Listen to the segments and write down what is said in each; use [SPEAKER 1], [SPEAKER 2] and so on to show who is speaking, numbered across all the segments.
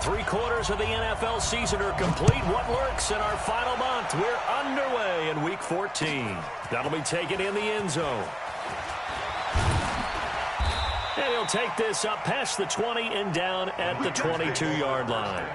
[SPEAKER 1] 3/4 of the NFL season are complete. What lurks in our final month? We're underway in Week 14. That'll be taken in the end zone. And he'll take this up past the 20 and down at the 22-yard line.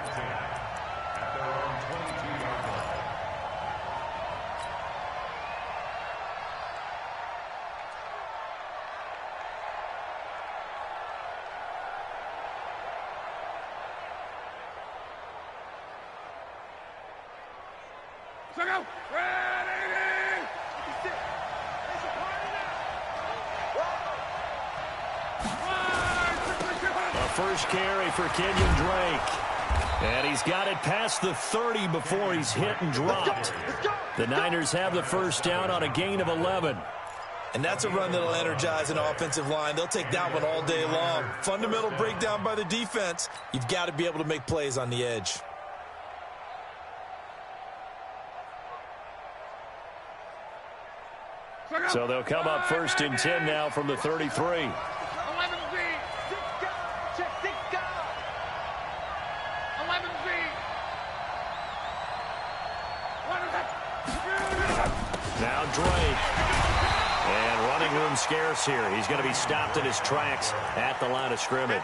[SPEAKER 1] First carry for Kenyon Drake. And he's got it past the 30 before he's hit and dropped. The Niners have the first down on a gain of 11.
[SPEAKER 2] And that's a run that'll energize an offensive line. They'll take that one all day long. Fundamental breakdown by the defense. You've got to be able to make plays on the edge.
[SPEAKER 1] So they'll come up first and 10 now from the 33. Now Drake. And running room scarce here. He's going to be stopped in his tracks at the line of scrimmage.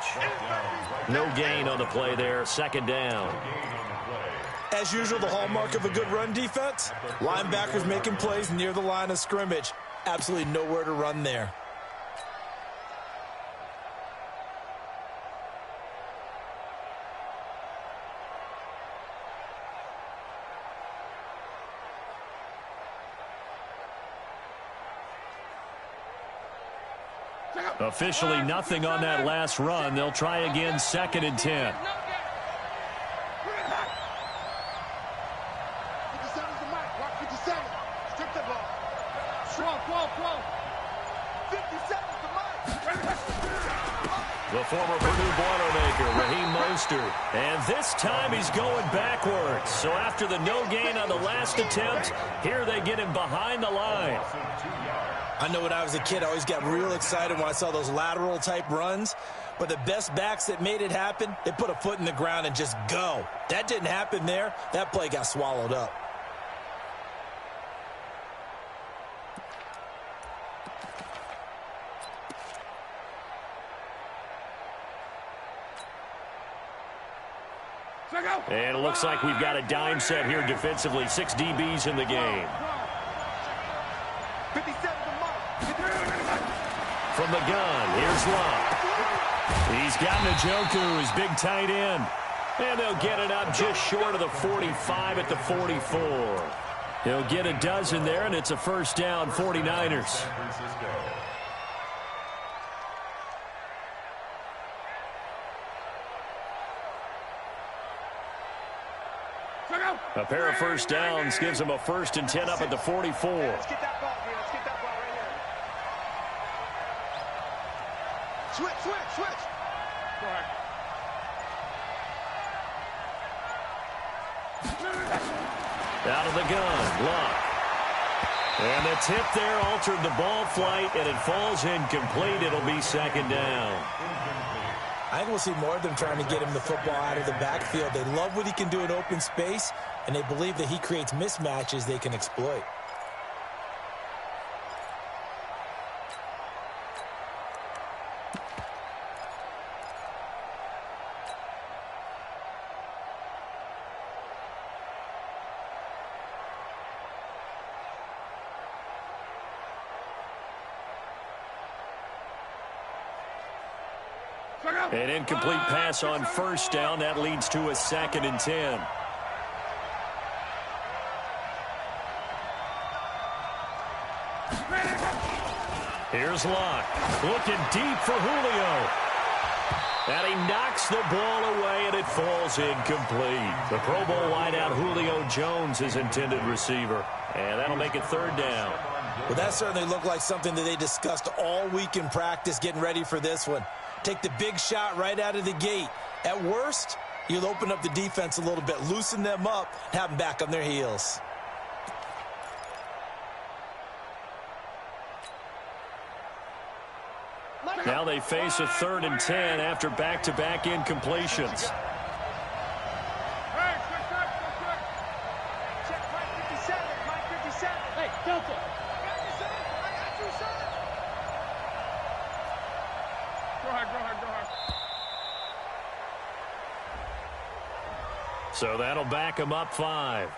[SPEAKER 1] No gain on the play there. Second down.
[SPEAKER 2] As usual, the hallmark of a good run defense, linebackers making plays near the line of scrimmage. Absolutely nowhere to run there.
[SPEAKER 1] Officially nothing on that last run. They'll try again, second and 10. The former Purdue Boilermaker, Raheem Mostert. And this time he's going backwards. So after the no gain on the last attempt, here they get him behind the line.
[SPEAKER 2] I know when I was a kid, I always got real excited when I saw those lateral-type runs. But the best backs that made it happen, they put a foot in the ground and just go. That didn't happen there. That play got swallowed up.
[SPEAKER 1] And it looks like we've got a dime set here defensively. 6 DBs in the game. From the gun, here's Love. He's got Njoku, his big tight end. And they'll get it up just short of the 45 at the 44. He'll get a dozen there, and it's a first down, 49ers. A pair of first downs gives them a first and 10 up at the 44.
[SPEAKER 3] Let's get that ball, man. Let's get that ball right here. Switch. Go ahead.
[SPEAKER 1] Out of the gun, Luck. And the tip there altered the ball flight, and it falls incomplete. It'll be second down.
[SPEAKER 2] I think we'll see more of them trying to get him the football out of the backfield. They love what he can do in open space, and they believe that he creates mismatches they can exploit.
[SPEAKER 1] An incomplete pass on first down. That leads to a second and 10. Here's Locke. Looking deep for Julio. And he knocks the ball away, and it falls incomplete. The Pro Bowl wideout Julio Jones is intended receiver. And that'll make it third down.
[SPEAKER 2] Well, that certainly looked like something that they discussed all week in practice getting ready for this one. Take the big shot right out of the gate. At worst, you'll open up the defense a little bit, loosen them up, have them back on their heels.
[SPEAKER 1] Now they face a third and 10 after back-to-back incompletions. So that'll back him up 5.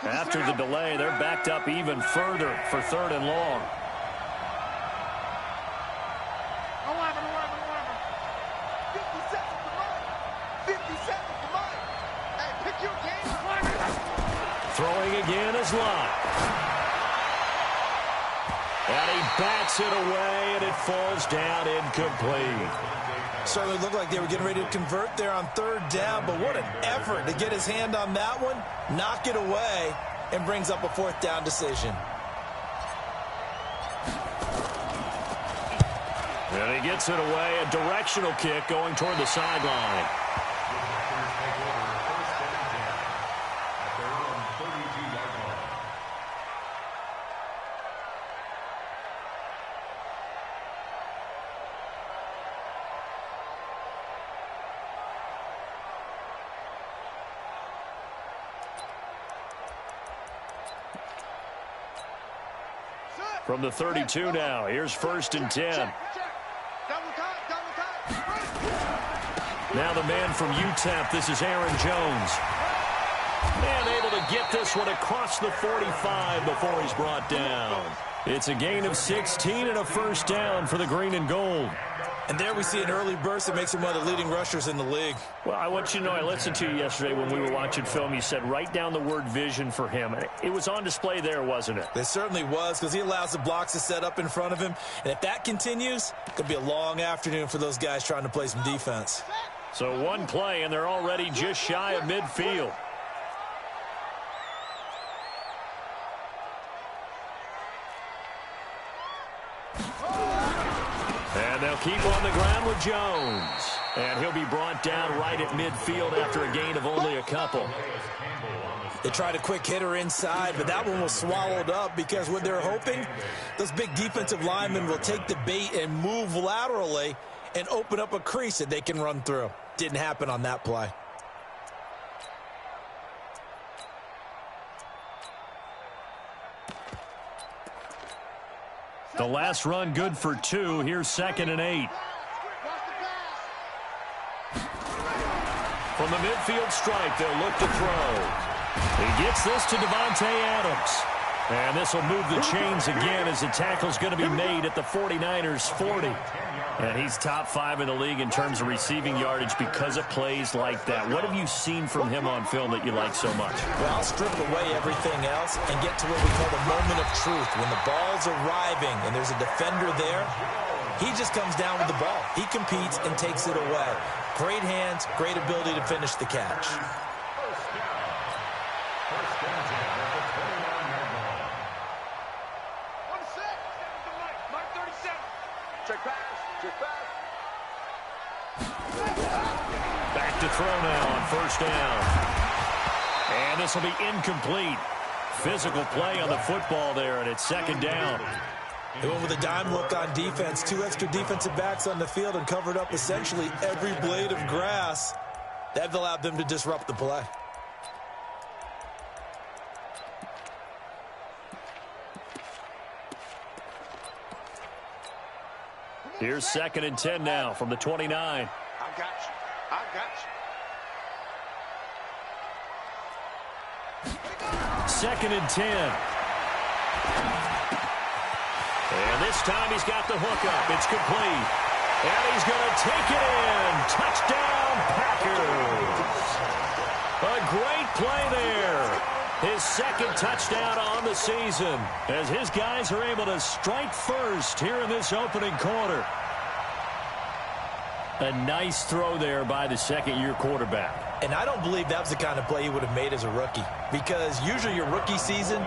[SPEAKER 1] After the delay, they're backed up even further for 3rd and long.
[SPEAKER 3] 50 seconds to mine. 50 seconds to mine. Hey, pick your game.
[SPEAKER 1] Throwing again is Lott. And he bats it away, and it falls down incomplete.
[SPEAKER 2] Certainly looked like they were getting ready to convert there on 3rd down, but what an effort to get his hand on that one, knock it away, and brings up a 4th down decision.
[SPEAKER 1] And he gets it away, a directional kick going toward the sideline. From the 32 now, here's 1st and 10. Now the man from UTEP, this is Aaron Jones. And able to get this one across the 45 before he's brought down. It's a gain of 16 and a 1st down for the green and gold.
[SPEAKER 2] And there we see an early burst that makes him one of the leading rushers in the league.
[SPEAKER 1] Well, I want you to know, I listened to you yesterday when we were watching film. You said write down the word vision for him. It was on display there, wasn't it?
[SPEAKER 2] It certainly was, because he allows the blocks to set up in front of him. And if that continues, it could be a long afternoon for those guys trying to play some defense.
[SPEAKER 1] So one play, and they're already just shy of midfield. And they'll keep on the ground with Jones. And he'll be brought down right at midfield after a gain of only a couple.
[SPEAKER 2] They tried a quick hitter inside, but that one was swallowed up because what they're hoping, those big defensive linemen will take the bait and move laterally and open up a crease that they can run through. Didn't happen on that play.
[SPEAKER 1] The last run good for 2. Here's 2nd and 8. From the midfield stripe, they'll look to throw. He gets this to Devontae Adams. And this will move the chains again as the tackle's going to be made at the 49ers 40. And he's top 5 in the league in terms of receiving yardage because of plays like that. What have you seen from him on film that you like so much?
[SPEAKER 2] Well, I'll strip away everything else and get to what we call the moment of truth. When the ball's arriving and there's a defender there, he just comes down with the ball. He competes and takes it away. Great hands, great ability to finish the catch.
[SPEAKER 1] Back to throw now on 1st down. And this will be incomplete. Physical play on the football there, and it's 2nd down.
[SPEAKER 2] They went with a dime look on defense. 2 extra defensive backs on the field and covered up essentially every blade of grass. That allowed them to disrupt the play.
[SPEAKER 1] Here's 2nd and 10 now from the 29.
[SPEAKER 3] I got you. I got you.
[SPEAKER 1] 2nd and 10. And this time he's got the hook up. It's complete. And he's going to take it in. Touchdown, Packers. A great play there. His 2nd touchdown on the season as his guys are able to strike first here in this opening quarter. A nice throw there by the 2nd-year quarterback.
[SPEAKER 2] And I don't believe that was the kind of play he would have made as a rookie, because usually your rookie season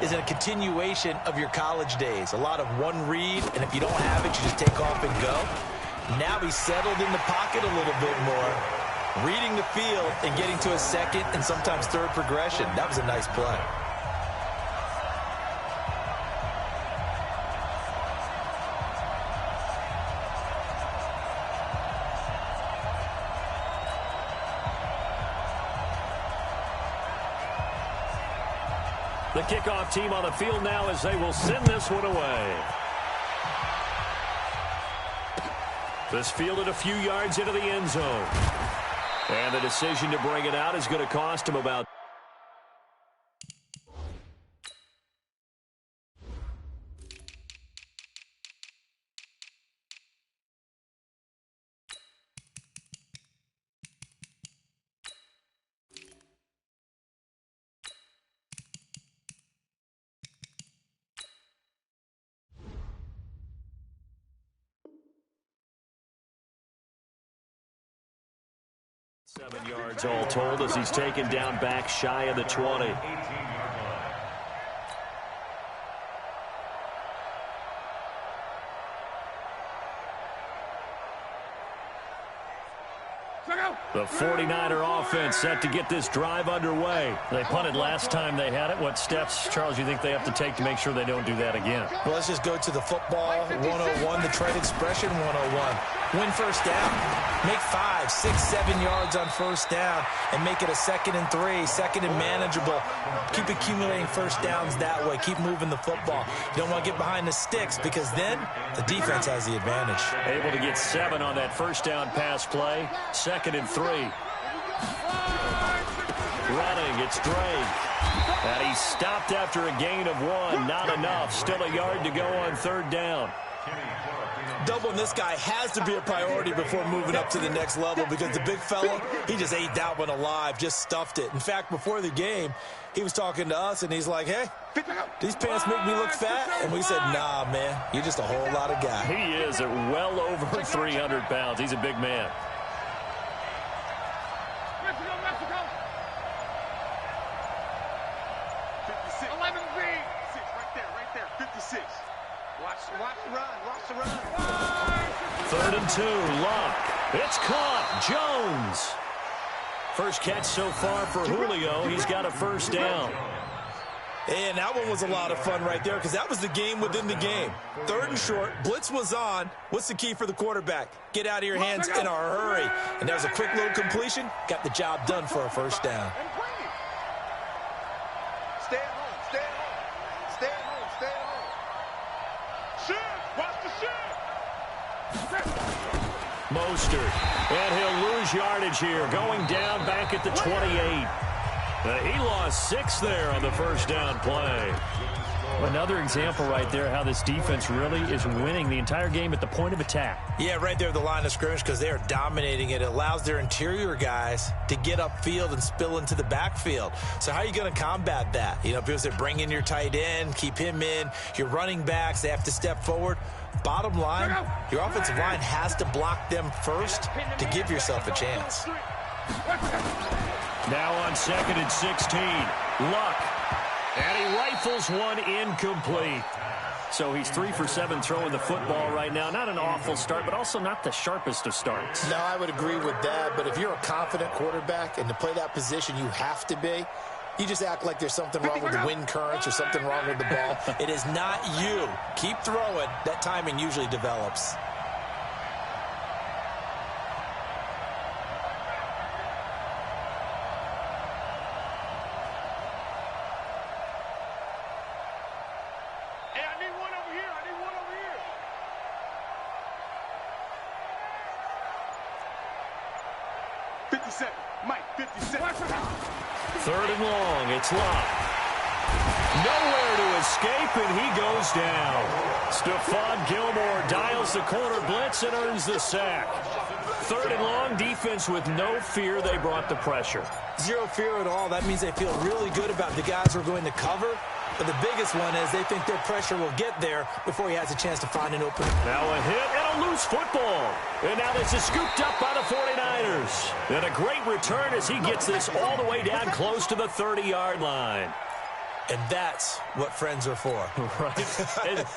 [SPEAKER 2] is a continuation of your college days. A lot of one read, and if you don't have it, you just take off and go. Now he's settled in the pocket a little bit more, reading the field and getting to a 2nd and sometimes 3rd progression. That was a nice play.
[SPEAKER 1] The kickoff team on the field now as they will send this one away. This fielded a few yards into the end zone. And the decision to bring it out is going to cost him about... ...7 yards all told as he's taken down back shy of the 20. The 49er offense set to get this drive underway.
[SPEAKER 4] They punted last time they had it. What steps, Charles, you think they have to take to make sure they don't do that again?
[SPEAKER 2] Well, let's just go to the football 101, the trade expression 101. Win first down. Make 5, 6, 7 yards on first down and make it a 2nd and 3, 2nd and manageable. Keep accumulating first downs that way. Keep moving the football. You don't want to get behind the sticks because then the defense has the advantage.
[SPEAKER 1] Able to get 7 on that first down pass play. 2nd and 3. Running, it's Drake. And he stopped after a gain of 1. Not enough. Still a yard to go on 3rd down.
[SPEAKER 2] Doubling this guy has to be a priority before moving up to the next level because the big fella, he just ate that one alive, just stuffed it. In fact, before the game, he was talking to us, and he's like, hey, these pants make me look fat? And we said, nah, man, you're just a whole lot of guy.
[SPEAKER 1] He is at well over 300 pounds. He's a big man.
[SPEAKER 3] Mexico. 56. 11 B. 6 right there. 56. Watch the run.
[SPEAKER 1] 3rd and 2, Luck. It's caught. Jones. First catch so far for Julio. He's got a first down.
[SPEAKER 2] And that one was a lot of fun right there because that was the game within the game. 3rd and short, blitz was on. What's the key for the quarterback? Get out of your hands in a hurry. And that was a quick little completion. Got the job done for a first down.
[SPEAKER 3] Stay at home. Shoot! Watch the shoot!
[SPEAKER 1] Mostert. And he'll lose yardage here. Going down back at the 28. He lost 6 there on the first down play.
[SPEAKER 4] Another example right there how this defense really is winning the entire game at the point of attack.
[SPEAKER 2] Yeah, right there at the line of scrimmage because they are dominating it. It allows their interior guys to get upfield and spill into the backfield. So how are you going to combat that? You know, people say bring in your tight end, keep him in. Your running backs, they have to step forward. Bottom line, your offensive line has to block them first to give yourself a chance.
[SPEAKER 1] Now on 2nd and 16, Luck. And he rifles one incomplete.
[SPEAKER 4] So he's 3 for 7 throwing the football right now. Not an awful start, but also not the sharpest of starts.
[SPEAKER 5] No, I would agree with that. But if you're a confident quarterback and to play that position you have to be, you just act like there's something wrong with the wind currents or something wrong with the ball.
[SPEAKER 2] It is not you. Keep throwing. That timing usually develops.
[SPEAKER 3] Hey, I need one over here. 57. Mike, 57.
[SPEAKER 1] 3rd and long. It's Luck. Nowhere to escape, and he goes down. Stephon Gilmore dials the corner blitz and earns the sack. 3rd and long, defense with no fear. They brought the pressure.
[SPEAKER 2] Zero fear at all. That means they feel really good about the guys who are going to cover. But the biggest one is they think their pressure will get there before he has a chance to find an opening.
[SPEAKER 1] Now a hit and a loose football. And now this is scooped up by the 49ers. And a great return as he gets this all the way down close to the 30-yard line.
[SPEAKER 2] And that's what friends are for.
[SPEAKER 1] Right.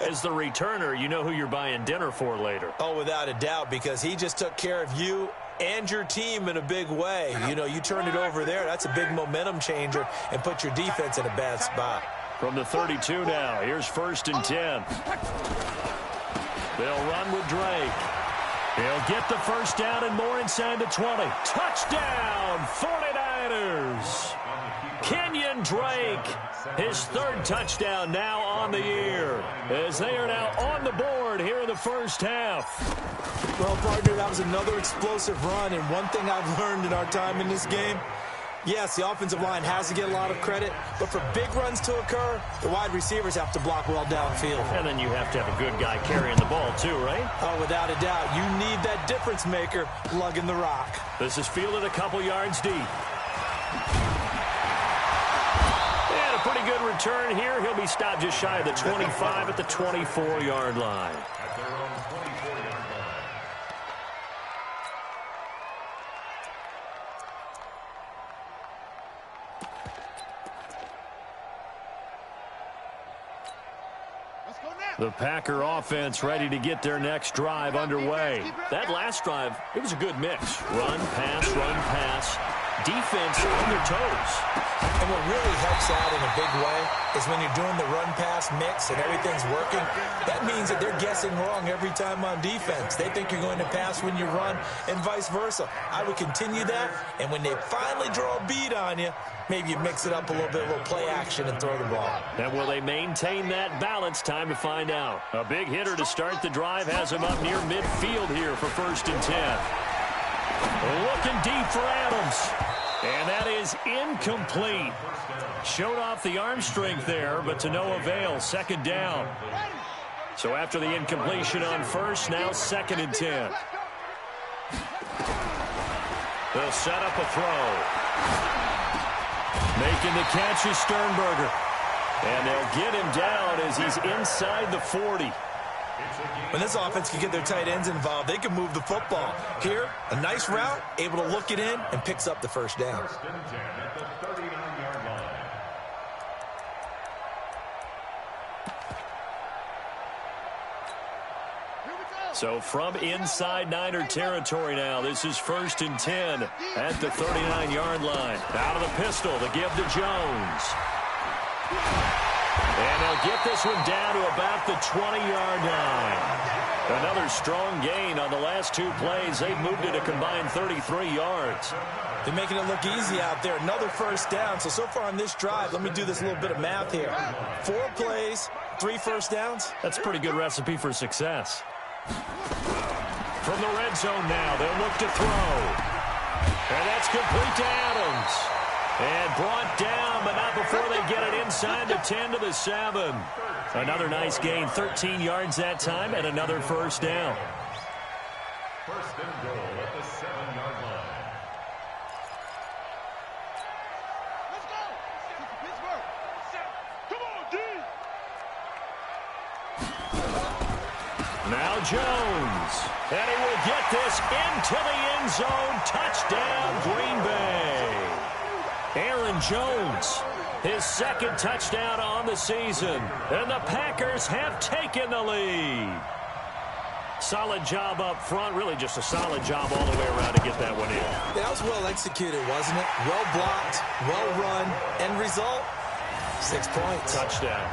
[SPEAKER 1] As the returner, you know who you're buying dinner for later.
[SPEAKER 2] Oh, without a doubt, because he just took care of you and your team in a big way. You know, you turn it over there, that's a big momentum changer and put your defense in a bad spot.
[SPEAKER 1] From the 32 now, here's 1st and 10. They'll run with Drake. He'll get the first down and more inside the 20. Touchdown, 49ers! Kenyon Drake, his third touchdown now on the year, as they are now on the board here in the first half.
[SPEAKER 2] Well, partner, that was another explosive run, and one thing I've learned in our time in this game, yes, the offensive line has to get a lot of credit, but for big runs to occur, the wide receivers have to block well downfield.
[SPEAKER 1] And then you have to have a good guy carrying the ball too, right?
[SPEAKER 2] Oh, without a doubt. You need that difference maker lugging the rock.
[SPEAKER 1] This is fielded a couple yards deep. And a pretty good return here. He'll be stopped just shy of the 25 at the 24-yard line. The Packer offense ready to get their next drive underway. That last drive, it was a good mix. Run, pass, defense on their toes.
[SPEAKER 2] And what really helps out in a big way is when you're doing the run-pass mix and everything's working, that means that they're guessing wrong every time on defense. They think you're going to pass when you run and vice versa. I would continue that, and when they finally draw a beat on you, maybe you mix it up a little bit, a little play action and throw the ball.
[SPEAKER 1] And will they maintain that balance? Time to find out. A big hitter to start the drive has him up near midfield here for 1st and 10. Looking deep for Adams. And that is incomplete. Showed off the arm strength there, but to no avail. 2nd down. So after the incompletion on 1st, now 2nd and 10. They'll set up a throw. Making the catch is Sternberger. And they'll get him down as he's inside the 40.
[SPEAKER 2] When this offense can get their tight ends involved, they can move the football. Here, a nice route, able to look it in, and picks up the 1st down.
[SPEAKER 1] So from inside Niner territory now, this is 1st and 10 at the 39-yard line. Out of the pistol to give to Jones. And they'll get this one down to about the 20-yard line. Another strong gain on the last 2 plays. They've moved it a combined 33 yards.
[SPEAKER 2] They're making it look easy out there. Another 1st down. So far on this drive, let me do this little bit of math here. 4 plays, 3 1st downs.
[SPEAKER 1] That's a pretty good recipe for success. From the red zone now, they'll look to throw. And that's complete to Adams. And brought down, but not before they get it inside the 10 to the 7. Another nice gain, 13 yards that time, and another 1st down.
[SPEAKER 6] 1st and goal at the 7-yard line.
[SPEAKER 3] Let's go. Pittsburgh. Come on, D.
[SPEAKER 1] Now Jones. And he will get this into the end zone. Touchdown, Green Bay. Aaron Jones, his 2nd touchdown on the season. And the Packers have taken the lead. Solid job up front. Really just a solid job all the way around to get that one in.
[SPEAKER 2] That was well executed, wasn't it? Well blocked, well run. End result, 6 points.
[SPEAKER 1] Touchdown.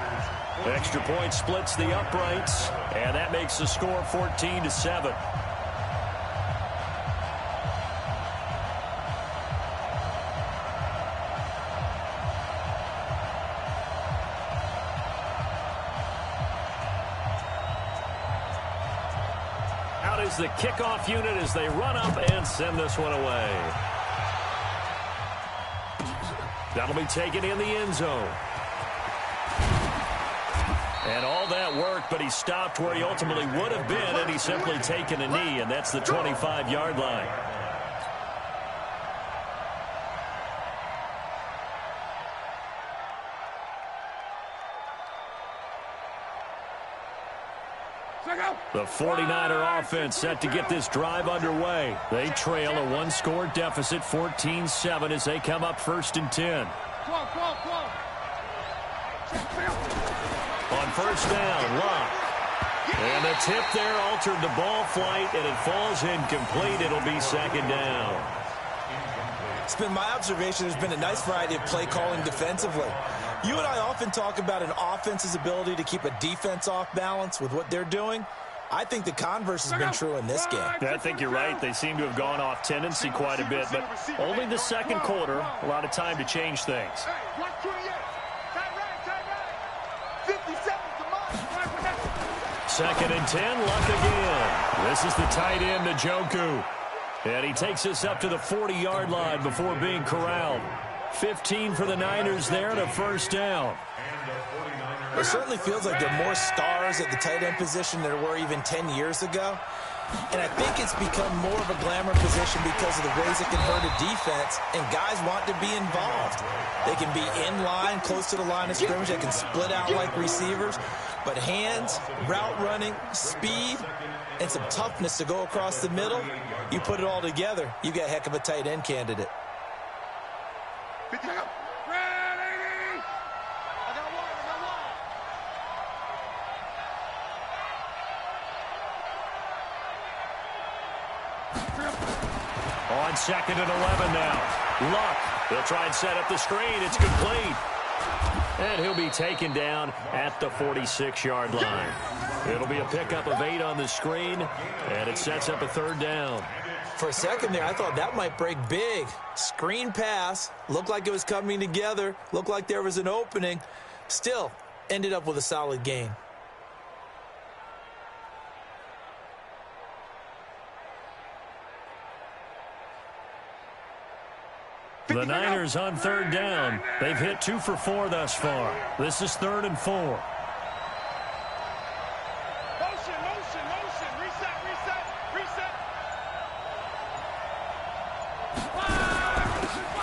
[SPEAKER 1] Extra point splits the uprights. And that makes the score 14-7. Is the kickoff unit as they run up and send this one away. That'll be taken in the end zone. And all that work, but he stopped where he ultimately would have been, and he's simply taken a knee, and that's the 25-yard line. The 49er offense set to get this drive underway. They trail a 1-score deficit, 14-7, as they come up 1st and 10. On 1st down, Locke. And the tip there altered the ball flight, and it falls incomplete. It'll be 2nd down.
[SPEAKER 2] It's been my observation there's been a nice variety of play calling defensively. You and I often talk about an offense's ability to keep a defense off balance with what they're doing. I think the converse has been true in this game.
[SPEAKER 4] Yeah, I think you're right. They seem to have gone off tendency quite a bit, but only the second quarter, a lot of time to change things. Second and 10, Luck again. This is the tight end, Njoku. And he takes us up to the 40-yard line before being corralled. 15 for the Niners there and a first down.
[SPEAKER 2] It certainly feels like there are more stars at the tight end position than there were even 10 years ago. And I think it's become more of a glamour position because of the ways it can hurt a defense, and guys want to be involved. They can be in line, close to the line of scrimmage. They can split out like receivers. But hands, route running, speed, and some toughness to go across the middle, you put it all together, you got a heck of a tight end candidate.
[SPEAKER 4] On second and 11 now. Luck. He'll try and set up the screen. It's complete. And he'll be taken down at the 46-yard line. It'll be a pickup of 8 on the screen, and it sets up a third down.
[SPEAKER 2] For a second there, I thought that might break big. Screen pass. Looked like it was coming together. Looked like there was an opening. Still, ended up with a solid gain.
[SPEAKER 4] The Niners on third down. They've hit 2 for 4 thus far. This is 3rd and 4.
[SPEAKER 3] Motion. Reset.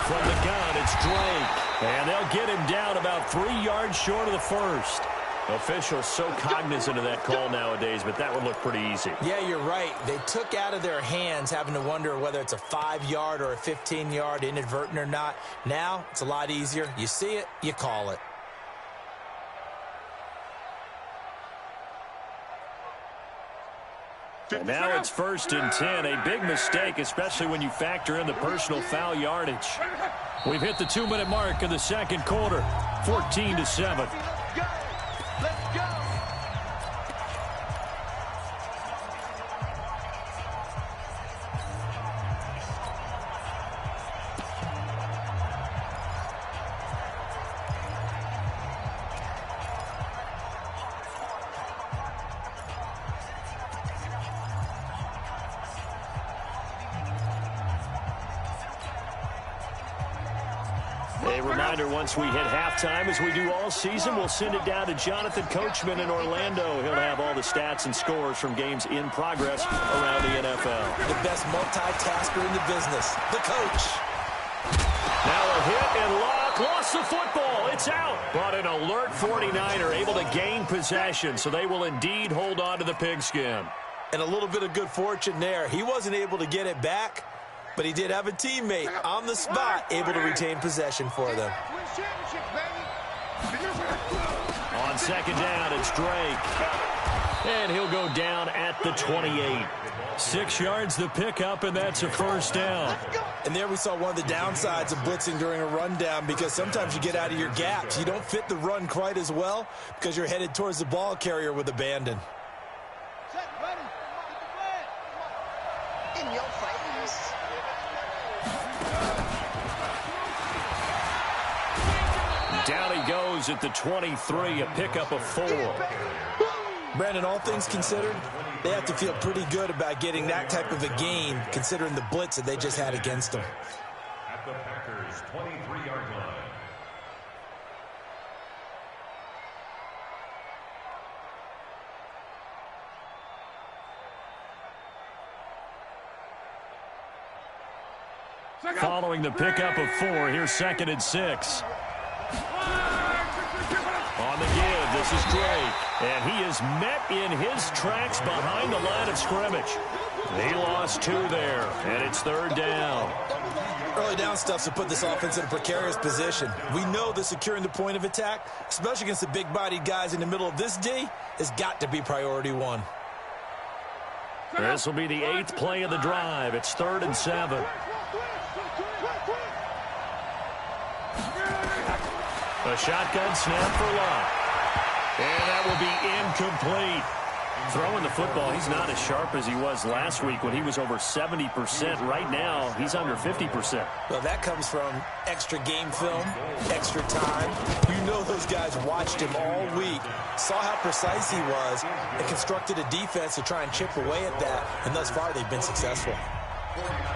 [SPEAKER 4] From the gun, it's Drake. And they'll get him down about 3 yards short of the first. Officials so cognizant of that call nowadays, but that would look pretty easy.
[SPEAKER 2] Yeah, you're right. They took out of their hands having to wonder whether it's a 5-yard or a 15-yard, inadvertent or not. Now, it's a lot easier. You see it, you call it.
[SPEAKER 4] And now it's 1st and 10. A big mistake, especially when you factor in the personal foul yardage. We've hit the 2-minute mark of the second quarter. 14-7.
[SPEAKER 3] Let's go.
[SPEAKER 4] A reminder, once we hit halftime, as we do all season, we'll send it down to Jonathan Coachman in Orlando. He'll have all the stats and scores from games in progress around the NFL.
[SPEAKER 2] The best multitasker in the business, the coach.
[SPEAKER 4] Now a hit, and Luck lost the football. It's out. But an alert 49er able to gain possession, so they will indeed hold on to the pigskin.
[SPEAKER 2] And a little bit of good fortune there. He wasn't able to get it back, but he did have a teammate on the spot able to retain possession for them.
[SPEAKER 4] On second down, it's Drake. And he'll go down at the 28. 6 yards the pickup, and that's a first down.
[SPEAKER 2] And there we saw one of the downsides of blitzing during a rundown, because sometimes you get out of your gaps. You don't fit the run quite as well because you're headed towards the ball carrier with abandon.
[SPEAKER 3] In your face.
[SPEAKER 4] Down he goes at the 23, a pickup of 4.
[SPEAKER 2] Brandon, all things considered, they have to feel pretty good about getting that type of a gain, considering the blitz that they just had against them.
[SPEAKER 6] At the Packers' 23-yard line.
[SPEAKER 4] Following the pickup of 4, here's 2nd and 6. On the give, this is Drake. And he is met in his tracks behind the line of scrimmage. He lost 2 there, and it's 3rd down.
[SPEAKER 2] Early down stuff to put this offense in a precarious position. We know that securing the point of attack, especially against the big-bodied guys in the middle of this D, has got to be priority 1.
[SPEAKER 4] This will be the 8th play of the drive. It's 3rd and 7. A shotgun snap for Luck. And that will be incomplete. Throwing the football, he's not as sharp as he was last week when he was over 70%. Right now, he's under 50%.
[SPEAKER 2] Well, that comes from extra game film, extra time. You know those guys watched him all week, saw how precise he was, and constructed a defense to try and chip away at that. And thus far, they've been successful.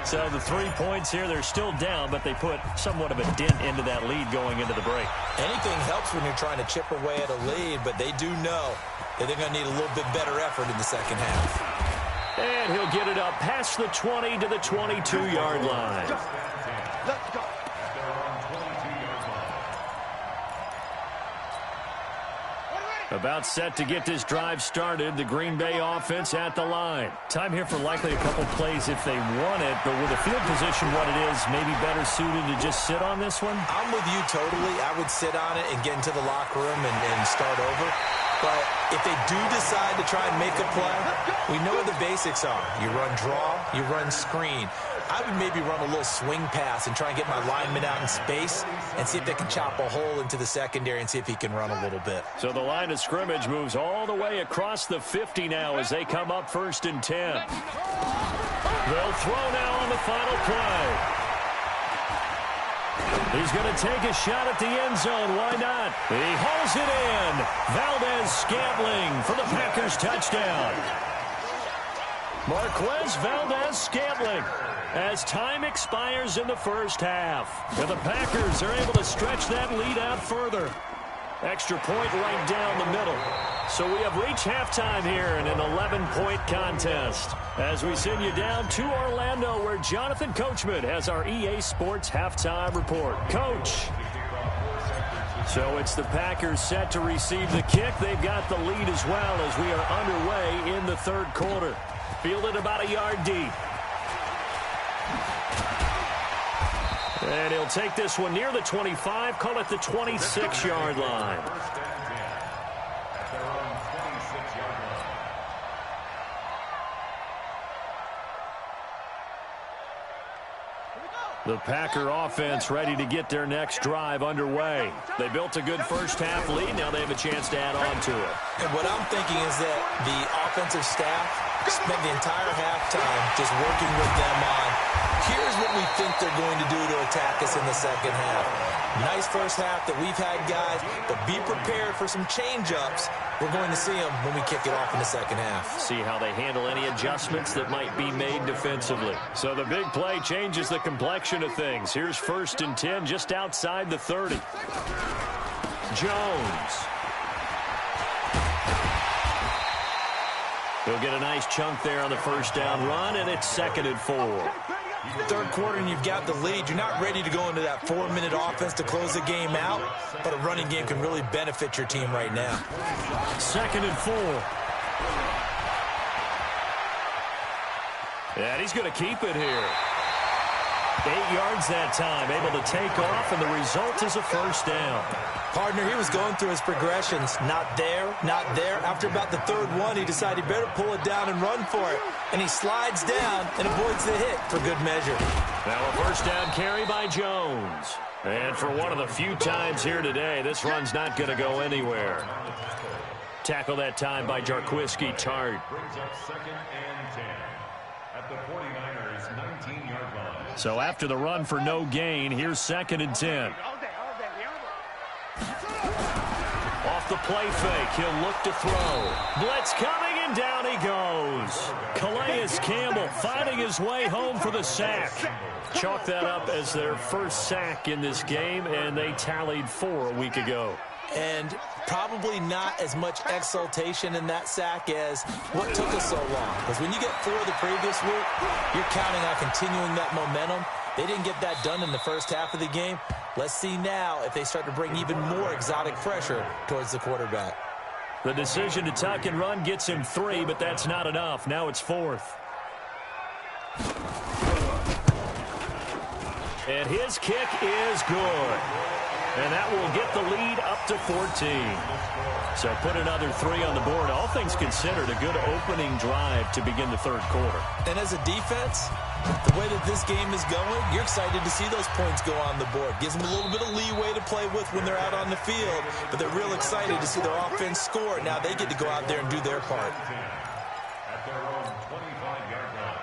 [SPEAKER 4] So the 3 points here, they're still down, but they put somewhat of a dent into that lead going into the break.
[SPEAKER 2] Anything helps when you're trying to chip away at a lead, but they do know that they're going to need a little bit better effort in the second half.
[SPEAKER 4] And he'll get it up past the 20 to the 22-yard line.
[SPEAKER 3] Let's go.
[SPEAKER 4] About set to get this drive started. The Green Bay offense at the line. Time here for likely a couple plays if they want it, but with the field position what it is, maybe better suited to just sit on this one?
[SPEAKER 2] I'm with you totally. I would sit on it and get into the locker room and start over. But if they do decide to try and make a play, we know what the basics are. You run draw, you run screen. I would maybe run a little swing pass and try and get my lineman out in space and see if they can chop a hole into the secondary and see if he can run a little bit.
[SPEAKER 4] So the line of scrimmage moves all the way across the 50 now as they come up 1st and 10. They'll throw now on the final play. He's going to take a shot at the end zone. Why not? He hauls it in. Valdez-Scantling for the Packers touchdown. Marquez Valdez-Scantling as time expires in the first half. And the Packers are able to stretch that lead out further. Extra point right down the middle. So we have reached halftime here in an 11-point contest as we send you down to Orlando where Jonathan Coachman has our EA Sports halftime report. Coach. So it's the Packers set to receive the kick. They've got the lead as well as we are underway in the third quarter. Fielded about a yard deep. And he'll take this one near the 25, call it the 26-yard line. The Packer offense ready to get their next drive underway. They built a good first half lead. Now they have a chance to add on to it.
[SPEAKER 2] And what I'm thinking is that the offensive staff spent the entire halftime just working with them on, here's what we think they're going to do to attack us in the second half. Nice first half that we've had, guys, but be prepared for some change-ups. We're going to see them when we kick it off in the second half.
[SPEAKER 4] See how they handle any adjustments that might be made defensively. So the big play changes the complexion of things. Here's 1st and 10 just outside the 30. Jones. He'll get a nice chunk there on the first down run, and it's 2nd and 4.
[SPEAKER 2] Third quarter and you've got the lead. You're not ready to go into that 4-minute offense to close the game out, but a running game can really benefit your team right now.
[SPEAKER 4] 2nd and 4. And he's going to keep it here. 8 yards that time, able to take off, and the result is a first down.
[SPEAKER 2] Partner, he was going through his progressions. Not there, not there. After about the third one, he decided he better pull it down and run for it. And he slides down and avoids the hit for good measure.
[SPEAKER 4] Now a first down carry by Jones. And for one of the few times here today, this run's not going to go anywhere. Tackle that time by Jarquiski Tart.
[SPEAKER 6] Brings up 2nd and 10 at the 49ers' 19-yard line.
[SPEAKER 4] So after the run for no gain, here's 2nd and 10. Off the play fake, he'll look to throw. Blitz coming, and down he goes. Calais Campbell finding his way home for the sack. Chalk that up as their first sack in this game, and they tallied 4 a week ago.
[SPEAKER 2] And probably not as much exultation in that sack as what took us so long. Because when you get 4 the previous week, you're counting on continuing that momentum. They didn't get that done in the first half of the game. Let's see now if they start to bring even more exotic pressure towards the quarterback.
[SPEAKER 4] The decision to tuck and run gets him 3, but that's not enough. Now it's 4th. And his kick is good. And that will get the lead up to 14. So put another 3 on the board. All things considered, a good opening drive to begin the third quarter.
[SPEAKER 2] And as a defense, the way that this game is going, you're excited to see those points go on the board. Gives them a little bit of leeway to play with when they're out on the field. But they're real excited to see their offense score. Now they get to go out there and do their part.
[SPEAKER 6] their own 25-yard line.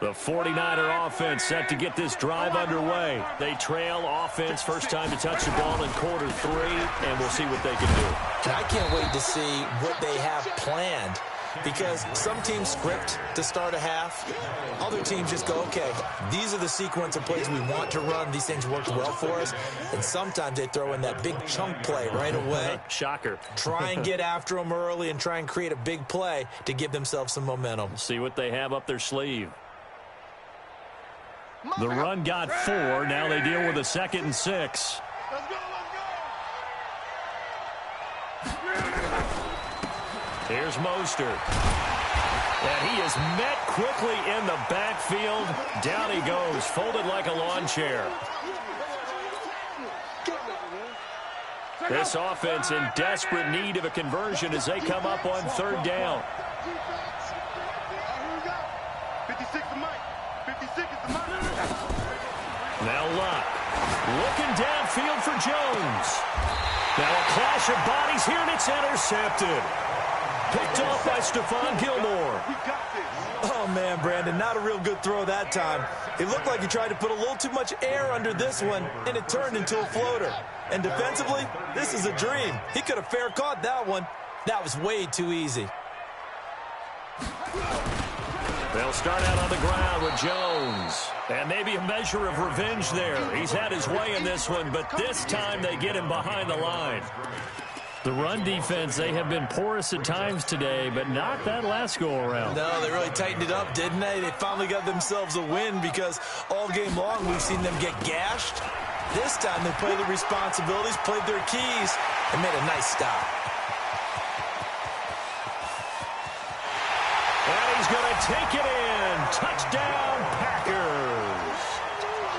[SPEAKER 4] The 49er offense set to get this drive underway. They trail offense first time to touch the ball in quarter 3, and we'll see what they can do.
[SPEAKER 2] And I can't wait to see what they have planned, because some teams script to start a half. Other teams just go, okay, these are the sequence of plays we want to run. These things worked well for us. And sometimes they throw in that big chunk play right away.
[SPEAKER 4] Shocker.
[SPEAKER 2] Try and get after them early and try and create a big play to give themselves some momentum.
[SPEAKER 4] See what they have up their sleeve. The run got 4. Now they deal with a 2nd and 6.
[SPEAKER 3] Let's go, let's go.
[SPEAKER 4] Here's Mostert. And he is met quickly in the backfield. Down he goes, folded like a lawn chair. This offense in desperate need of a conversion as they come up on 3rd down.
[SPEAKER 3] 56 to Mike. 56 is the Mike.
[SPEAKER 4] Now Luck. Looking downfield for Jones. Now a clash of bodies here, and it's intercepted. Picked off by Stephon Gilmore.
[SPEAKER 3] We got this.
[SPEAKER 2] Oh, man, Brandon, not a real good throw that time. It looked like he tried to put a little too much air under this one, and it turned into a floater. And defensively, this is a dream. He could have fair caught that one. That was way too easy.
[SPEAKER 4] They'll start out on the ground with Jones. And maybe a measure of revenge there. He's had his way in this one, but this time they get him behind the line. The run defense, they have been porous at times today, but not that last go-around.
[SPEAKER 2] No, they really tightened it up, didn't they? They finally got themselves a win because all game long we've seen them get gashed. This time they played their responsibilities, played their keys, and made a nice stop.
[SPEAKER 4] And he's going to take it in. Touchdown, Packers.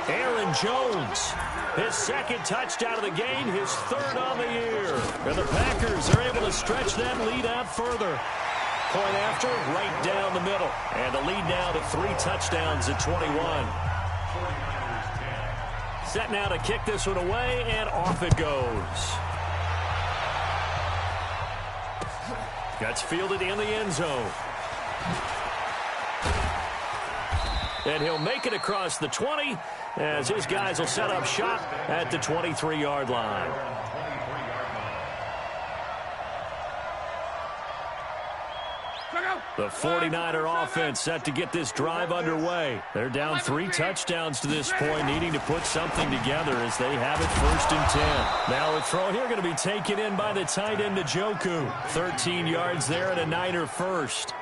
[SPEAKER 4] Aaron Jones, his 2nd touchdown of the game, his 3rd on the year. And the Packers are able to stretch that lead out further. Point after, right down the middle. And the lead now to 3 touchdowns at 21. Set now to kick this one away, and off it goes. Gets fielded in the end zone. And he'll make it across the 20 as his guys will set up shop at the 23-yard line. The 49er offense set to get this drive underway. They're down 3 touchdowns to this point, needing to put something together as they have it 1st and 10. Now a throw here going to be taken in by the tight end Njoku. 13 yards there and a Niner first.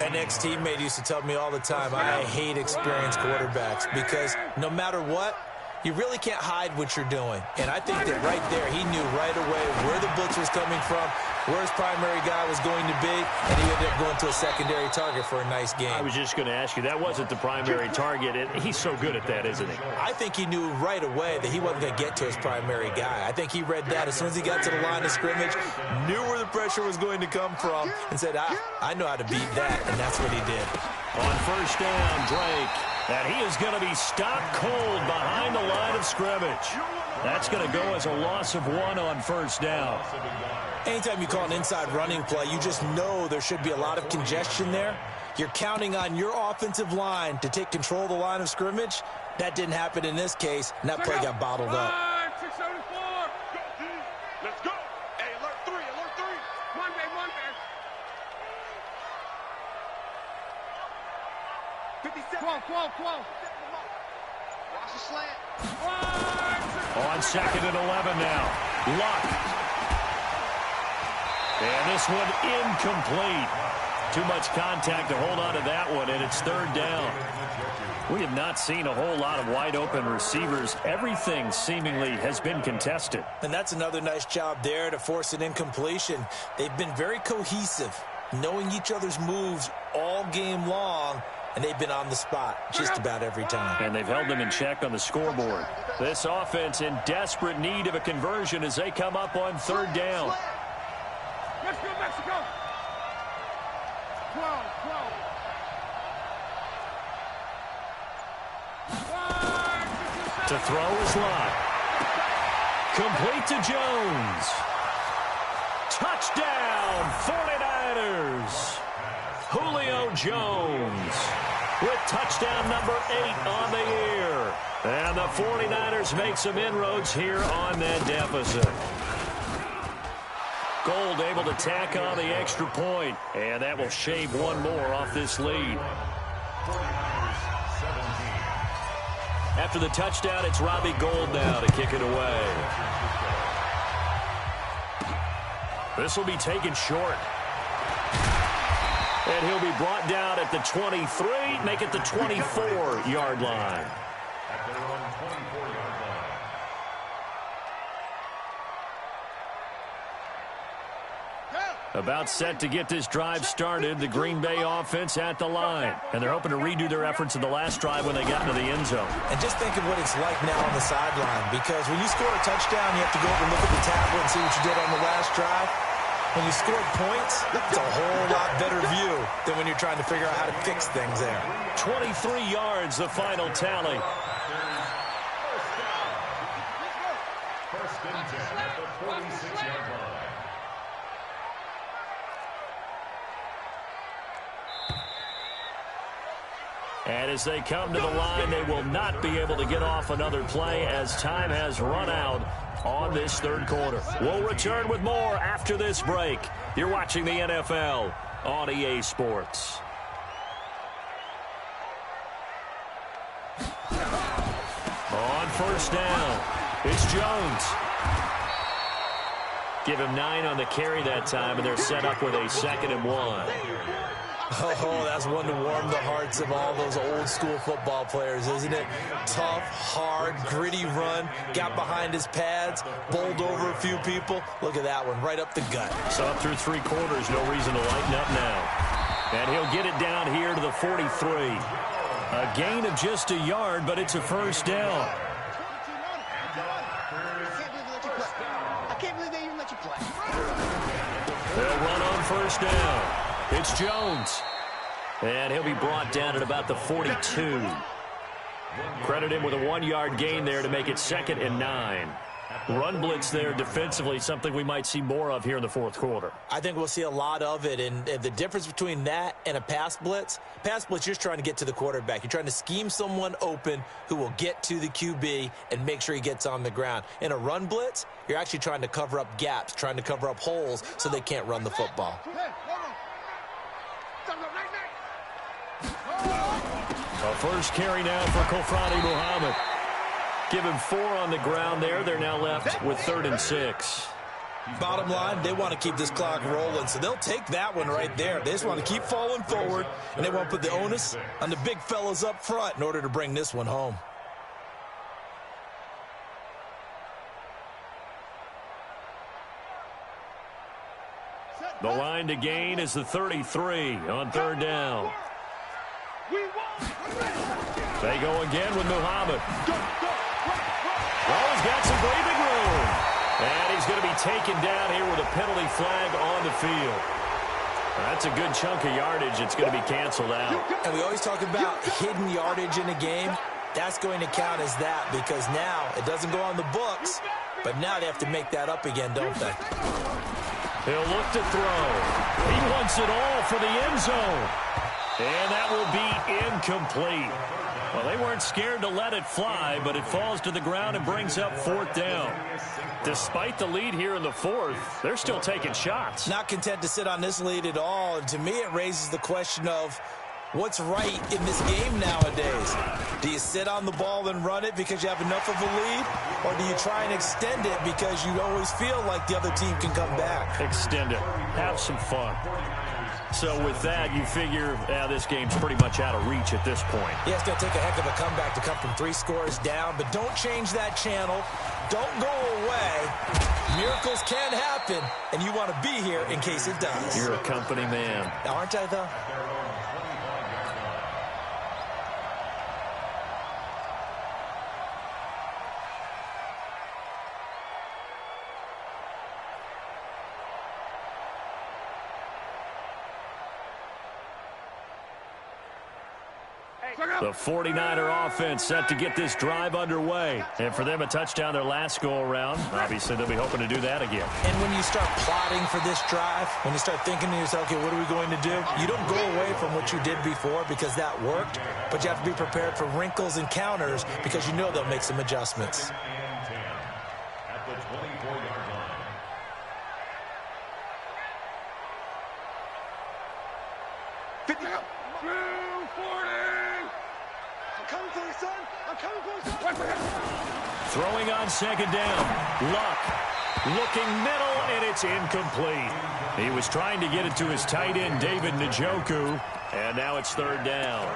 [SPEAKER 2] An ex-teammate used to tell me all the time, I hate experienced quarterbacks because no matter what, you really can't hide what you're doing. And I think that right there, he knew right away where the blitz was coming from, where his primary guy was going to be, and he ended up going to a secondary target for a nice game.
[SPEAKER 4] I was just going to ask you, that wasn't the primary target. He's so good at that, isn't he?
[SPEAKER 2] I think he knew right away that he wasn't going to get to his primary guy. I think he read that as soon as he got to the line of scrimmage, knew where the pressure was going to come from, and said, I know how to beat that, and that's what he did.
[SPEAKER 4] On 1st down, Drake. And he is going to be stopped cold behind the line of scrimmage. That's going to go as a loss of 1 on 1st down.
[SPEAKER 2] Anytime you call an inside running play, you just know there should be a lot of congestion there. You're counting on your offensive line to take control of the line of scrimmage. That didn't happen in this case, and that play got bottled up.
[SPEAKER 3] 674. Let's go. Hey, alert 3, alert 3. Monday. 57. 12. Watch the slant.
[SPEAKER 4] On 2nd and 11 now. Luck. And this one incomplete. Too much contact to hold on to that one, and it's 3rd down. We have not seen a whole lot of wide-open receivers. Everything seemingly has been contested.
[SPEAKER 2] And that's another nice job there to force an incompletion. They've been very cohesive, knowing each other's moves all game long, and they've been on the spot just about every time.
[SPEAKER 4] And they've held them in check on the scoreboard. This offense in desperate need of a conversion as they come up on 3rd down.
[SPEAKER 3] Let's go, Mexico. 12.
[SPEAKER 4] To throw is Lott.
[SPEAKER 1] Complete to Jones. Touchdown, 49ers. Julio Jones with touchdown number 8 on the year. And the 49ers make some inroads here on that deficit. Gold able to tack on the extra point, and that will shave one more off this lead. After the touchdown, it's Robbie Gould now to kick it away. This will be taken short. And he'll be brought down at the 23, make it the 24-yard line.
[SPEAKER 6] At their own 24-yard line.
[SPEAKER 1] About set to get this drive started, the Green Bay offense at the line. And they're hoping to redo their efforts in the last drive when they got into the end zone.
[SPEAKER 2] And just think of what it's like now on the sideline, because when you score a touchdown, you have to go up and look at the tablet and see what you did on the last drive. When you score points, it's a whole lot better view than when you're trying to figure out how to fix things there.
[SPEAKER 1] 23 yards, the final tally.
[SPEAKER 6] First and 10 at the 46-yard line.
[SPEAKER 1] And as they come to the line, they will not be able to get off another play as time has run out on this third quarter. We'll return with more after this break. You're watching the NFL on EA Sports. On first down, it's Jones. Give him 9 on the carry that time, and they're set up with a 2nd and 1.
[SPEAKER 2] Oh, that's one to warm the hearts of all those old school football players, isn't it? Tough, hard, gritty run, got behind his pads, bowled over a few people. Look at that one, right up the gut.
[SPEAKER 1] So up through 3 quarters, no reason to lighten up now. And he'll get it down here to the 43. A gain of just a yard, but it's a first down.
[SPEAKER 3] I can't believe they even let you play.
[SPEAKER 1] They'll run on first down. It's Jones. And he'll be brought down at about the 42. Credit him with a 1-yard gain there to make it 2nd and 9. Run blitz there defensively, something we might see more of here in the fourth quarter.
[SPEAKER 2] I think we'll see a lot of it, and the difference between that and a pass blitz, you're just trying to get to the quarterback. You're trying to scheme someone open who will get to the QB and make sure he gets on the ground. In a run blitz, you're actually trying to cover up gaps, trying to cover up holes so they can't run the football.
[SPEAKER 1] A first carry now for Kosarnewsome Muhammad. Give him 4 on the ground there. They're now left with 3rd and 6.
[SPEAKER 2] Bottom line, they want to keep this clock rolling, so they'll take that one right there. They just want to keep falling forward, and they want to put the onus on the big fellas up front in order to bring this one home.
[SPEAKER 1] The line to gain is the 33 on 3rd down. They go again with Muhammad. Well, he's got some breathing room. And he's going to be taken down here with a penalty flag on the field. That's a good chunk of yardage. It's going to be canceled out.
[SPEAKER 2] And we always talk about hidden yardage in a game. That's going to count as that because now it doesn't go on the books, but now they have to make that up again, don't they?
[SPEAKER 1] He'll look to throw. He wants it all for the end zone. And that will be incomplete. Well, they weren't scared to let it fly, but it falls to the ground and brings up 4th down. Despite the lead here in the 4th, they're still taking shots.
[SPEAKER 2] Not content to sit on this lead at all. And to me, it raises the question of what's right in this game nowadays. Do you sit on the ball and run it because you have enough of a lead? Or do you try and extend it because you always feel like the other team can come back?
[SPEAKER 1] Extend it. Have some fun. So with that, you figure this game's pretty much out of reach at this point.
[SPEAKER 2] Yeah, it's going to take a heck of a comeback to come from 3 scores down, but don't change that channel. Don't go away. Miracles can happen, and you want to be here in case it does.
[SPEAKER 1] You're a company man.
[SPEAKER 2] Aren't I, though?
[SPEAKER 3] Hey,
[SPEAKER 1] The 49er offense set to get this drive underway. And for them, a touchdown their last go-around. Obviously, they'll be hoping to do that again.
[SPEAKER 2] And when you start plotting for this drive, when you start thinking to yourself, okay, what are we going to do? You don't go away from what you did before because that worked, but you have to be prepared for wrinkles and counters because you know they'll make some adjustments.
[SPEAKER 6] At the 24-yard line.
[SPEAKER 1] Throwing on second down. Luck looking middle, and it's incomplete. He was trying to get it to his tight end, David Njoku, and now it's third down.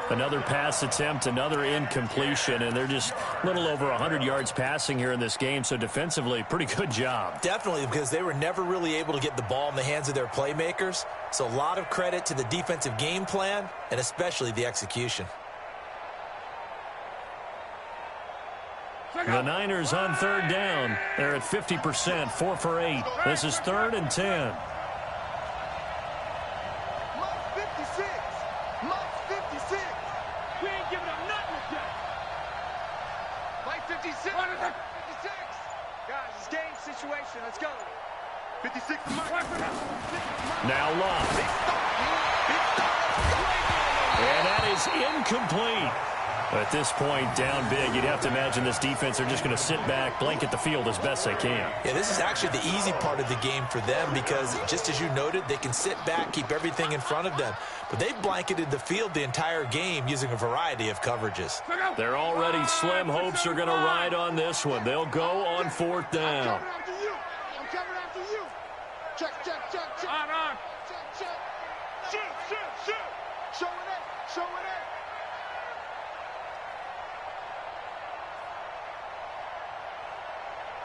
[SPEAKER 1] Another pass attempt, another incompletion, and they're just a little over 100 yards passing here in this game, so defensively, pretty good job.
[SPEAKER 2] Definitely, because they were never really able to get the ball in the hands of their playmakers, so a lot of credit to the defensive game plan, and especially the execution.
[SPEAKER 1] The Niners on third down. They're at 50%, 4 for 8. This is 3rd and 10.
[SPEAKER 3] We ain't giving up nothing with that. Mike 56. 56. Guys, it's game situation. Let's go. 56 to Mike.
[SPEAKER 1] Now Luck. And that is incomplete. At this point, down big, you'd have to imagine this defense are just going to sit back, blanket the field as best they can.
[SPEAKER 2] Yeah, this is actually the easy part of the game for them because, just as you noted, they can sit back, keep everything in front of them. But they've blanketed the field the entire game using a variety of coverages.
[SPEAKER 1] Their already slim hopes are going to ride on this one. They'll go on 4th down.
[SPEAKER 3] I'm coming after you. Check. On. Check. Shoot. Showing it.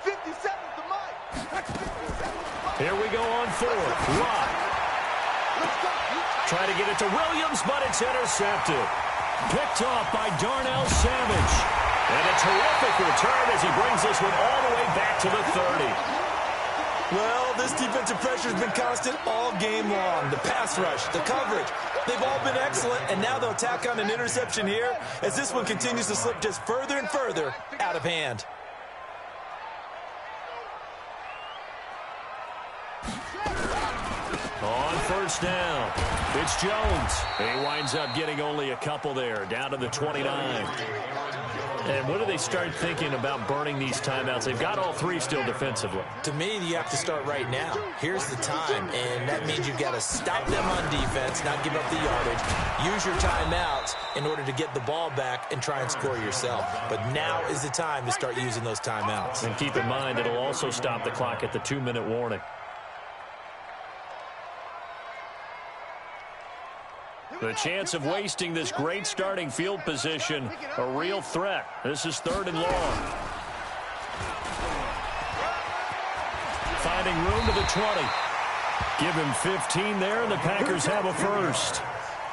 [SPEAKER 3] 57 to Mike.
[SPEAKER 1] Here we go on 4th. Luck. Try to get it to Williams, but it's intercepted. Picked off by Darnell Savage. And a terrific return as he brings this one all the way back to the 30.
[SPEAKER 2] Well, this defensive pressure has been constant all game long. The pass rush, the coverage, they've all been excellent, and now they'll tack on an interception here as this one continues to slip just further and further out of hand.
[SPEAKER 1] On 1st down, it's Jones. He winds up getting only a couple there, down to the 29. And when do they start thinking about burning these timeouts? They've got all 3 still defensively.
[SPEAKER 2] To me, you have to start right now. Here's the time, and that means you've got to stop them on defense, not give up the yardage, use your timeouts in order to get the ball back and try and score yourself. But now is the time to start using those timeouts.
[SPEAKER 1] And keep in mind, it'll also stop the clock at the 2-minute warning. The chance of wasting this great starting field position, a real threat. This is 3rd and long. Finding room to the 20. Give him 15 there, and the Packers have a first.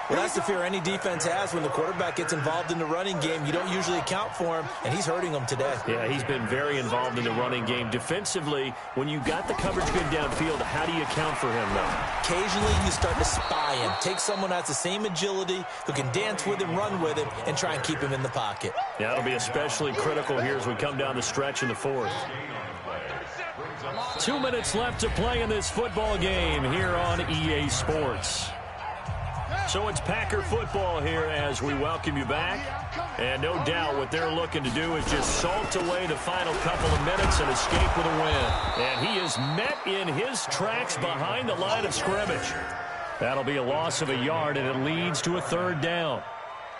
[SPEAKER 2] Well, that's the fear any defense has when the quarterback gets involved in the running game. You don't usually account for him, and he's hurting them today.
[SPEAKER 1] Yeah, he's been very involved in the running game. Defensively, when you got the coverage good downfield, how do you account for him, though?
[SPEAKER 2] Occasionally, you start to spy him. Take someone that's the same agility, who can dance with him, run with him, and try and keep him in the pocket.
[SPEAKER 1] Yeah, it'll be especially critical here as we come down the stretch in the 4th. 2 minutes left to play in this football game here on EA Sports. So it's Packer football here as we welcome you back. And no doubt what they're looking to do is just salt away the final couple of minutes and escape with a win. And he is met in his tracks behind the line of scrimmage. That'll be a loss of a yard, and it leads to a 3rd down.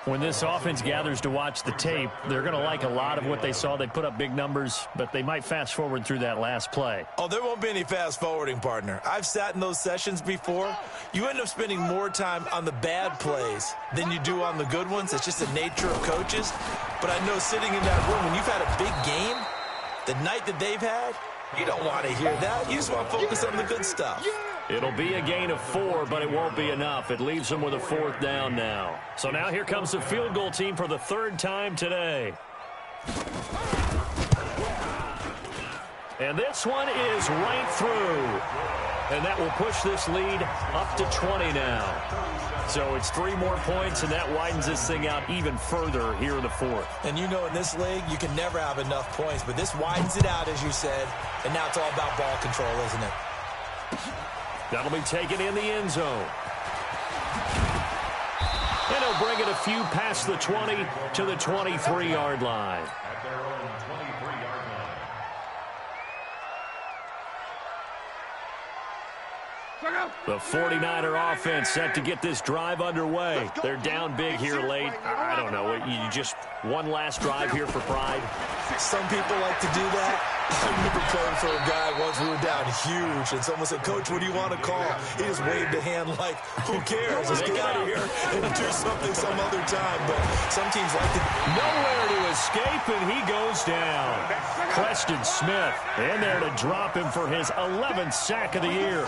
[SPEAKER 1] When this offense gathers to watch the tape, they're going to like a lot of what they saw. They put up big numbers, but they might fast forward through that last play.
[SPEAKER 2] Oh, there won't be any fast forwarding, partner. I've sat in those sessions before. You end up spending more time on the bad plays than you do on the good ones. It's just the nature of coaches. But I know sitting in that room, when you've had a big game, the night that they've had, you don't want to hear that. You just want to focus on the good stuff.
[SPEAKER 1] It'll be a gain of 4, but it won't be enough. It leaves them with a 4th down now. So now here comes the field goal team for the 3rd time today. And this one is right through. And that will push this lead up to 20 now.
[SPEAKER 4] So it's 3 more points, and that widens this thing out even further here in the 4th.
[SPEAKER 2] And you know in this league, you can never have enough points, but this widens it out, as you said, and now it's all about ball control, isn't it?
[SPEAKER 4] That'll be taken in the end zone. And he'll bring it a few past the 20 to the 23-yard line.
[SPEAKER 6] At their own 23-yard line.
[SPEAKER 4] The 49er offense set to get this drive underway. They're down big here late. I don't know. You just one last drive here for pride?
[SPEAKER 2] Some people like to do that. I remember playing for a guy once. We were down huge, and someone said, "Coach, what do you want to call?" He just waved a hand like, "Who cares? Let's get out of here and do something some other time." But some teams like to.
[SPEAKER 4] Nowhere to escape, and he goes down. Preston Smith in there to drop him for his 11th sack of the year.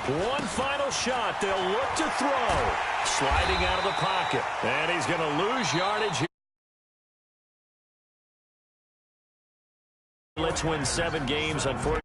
[SPEAKER 4] One final shot. They'll look to throw. Sliding out of the pocket. And he's going to lose yardage here. Let's win 7 games. Unfortunately.